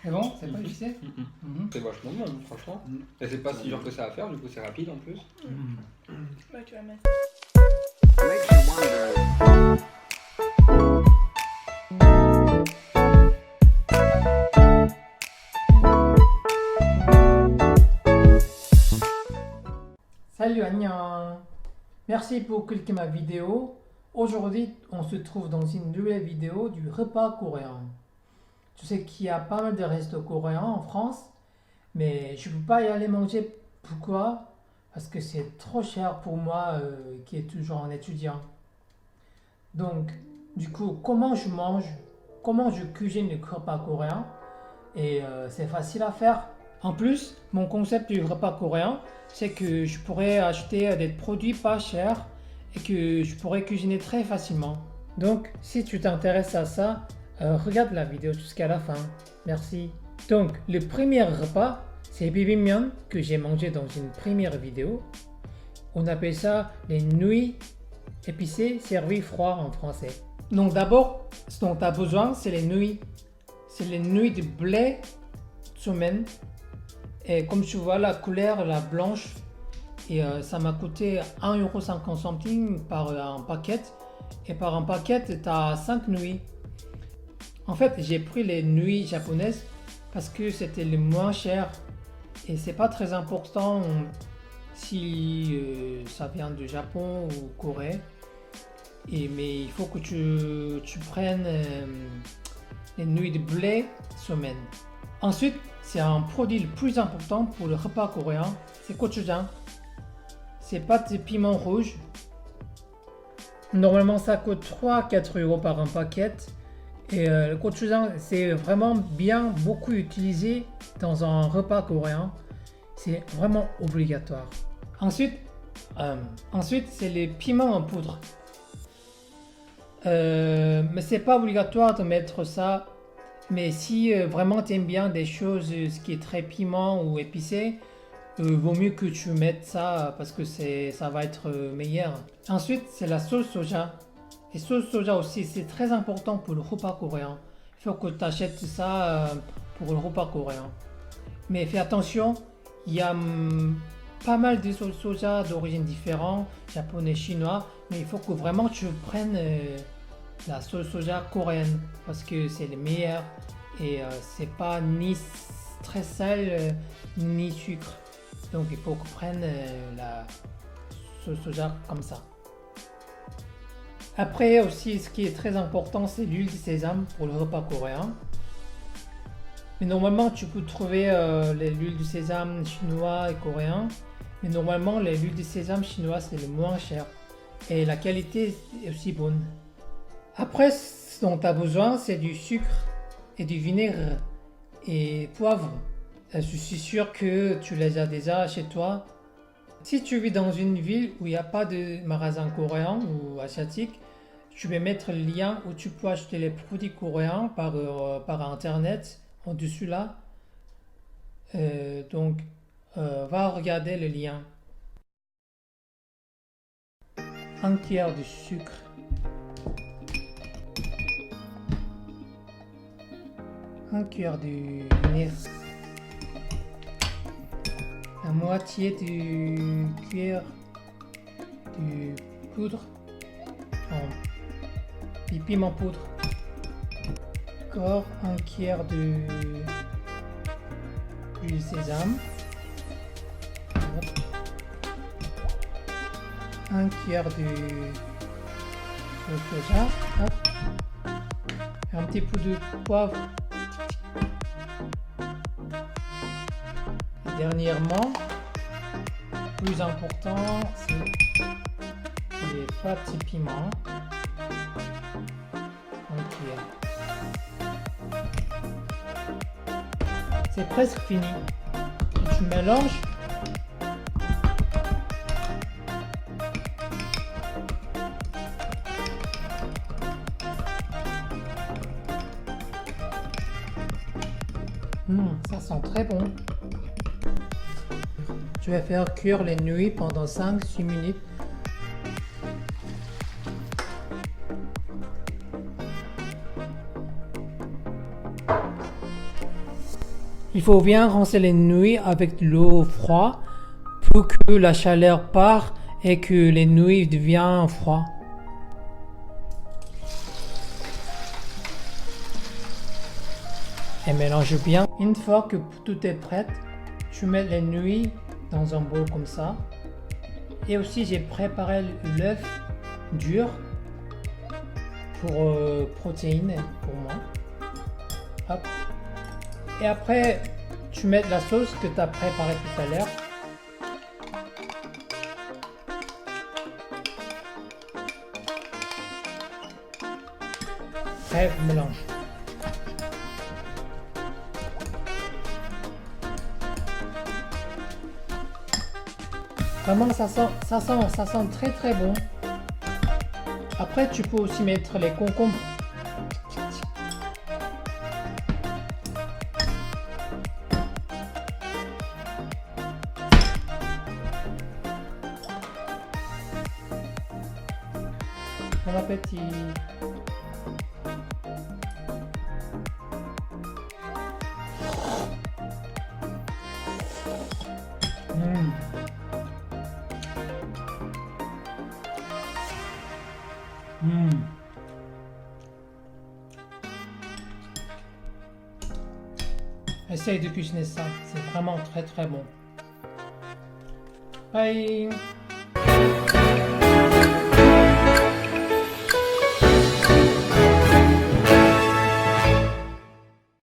C'est bon? C'est pas difficile? C'est vachement bon, franchement. Et c'est pas si dur que ça à faire, du coup c'est rapide en plus. Bah, tu vas mettre. Salut Agnan! Merci pour cliquer ma vidéo. Aujourd'hui, on se trouve dans une nouvelle vidéo du repas coréen. Je sais qu'il y a pas mal de restos coréens en France, mais je ne peux pas y aller manger. Pourquoi? Parce que c'est trop cher pour moi qui est toujours un étudiant. Donc, du coup, comment je mange, comment je cuisine le repas coréen, et c'est facile à faire. En plus, mon concept du repas coréen, c'est que je pourrais acheter des produits pas chers et que je pourrais cuisiner très facilement. Donc, si tu t'intéresses à ça, regarde la vidéo jusqu'à la fin. Merci. Donc, le premier repas, c'est bibimbap que j'ai mangé dans une première vidéo. On appelle ça les nouilles épicées servies froid en français. Donc d'abord, ce dont tu as besoin, c'est les nouilles. C'est les nouilles de blé semaine. Et comme tu vois la couleur, la blanche, et ça m'a coûté 1,50 € par un paquet. Et par un paquet, tu as 5 nouilles. En fait, j'ai pris les nouilles japonaises parce que c'était le moins cher. Et c'est pas très important si ça vient du Japon ou Corée. Mais il faut que tu prennes les nouilles de blé semaine. Ensuite, c'est un produit le plus important pour le repas coréen, c'est gochujang. C'est pâte de piment rouge. Normalement, ça coûte 3-4 € par un paquet. Et le gochujang, c'est vraiment bien beaucoup utilisé dans un repas coréen. C'est vraiment obligatoire. Ensuite, c'est les piments en poudre. Mais c'est pas obligatoire de mettre ça. Mais si vraiment tu aimes bien des choses, ce qui est très piment ou épicé, vaut mieux que tu mettes ça parce que ça va être meilleur. Ensuite, c'est la sauce soja. Et sauce soja aussi, c'est très important pour le repas coréen. Il faut que tu achètes ça pour le repas coréen. Mais fais attention, il y a pas mal de sauce soja d'origine différente, japonais, chinois, mais il faut que vraiment tu prennes la sauce soja coréenne parce que c'est le meilleur et c'est pas ni très sale ni sucre. Donc il faut que tu prennes la sauce soja comme ça. Après aussi, ce qui est très important, c'est l'huile de sésame pour le repas coréen. Mais normalement, tu peux trouver l'huile de sésame chinois et coréen. Mais normalement, l'huile de sésame chinois, c'est le moins cher. Et la qualité est aussi bonne. Après, ce dont tu as besoin, c'est du sucre et du vinaigre et poivre. Je suis sûr que tu les as déjà chez toi. Si tu vis dans une ville où il n'y a pas de magasin coréen ou asiatique, tu peux mettre le lien où tu peux acheter les produits coréens par internet en dessus là. Donc, va regarder le lien. Un tiers de sucre. Un cuillère de vinaigre. La moitié du cuillère de poudre. Du piment poudre. Encore un cuillère de huile de sésame. Hop. Un cuillère de soja. Hop. Un petit peu de poivre. Et dernièrement, plus important, c'est les pâtes de piment. C'est presque fini. Et tu mélanges. Ça sent très bon. Je vais faire cuire les nouilles pendant 5-6 minutes. Il faut bien rincer les nouilles avec de l'eau froide pour que la chaleur part et que les nouilles deviennent froides. Et mélange bien. Une fois que tout est prêt, tu mets les nouilles dans un bol comme ça. Et aussi j'ai préparé l'œuf dur pour protéines pour moi. Hop. Et après, tu mets la sauce que tu as préparée tout à l'heure. Après, mélange. Vraiment, ça sent très très bon. Après, tu peux aussi mettre les concombres. Bon appétit. Essaye de cuisiner ça, c'est vraiment très très bon. Bye.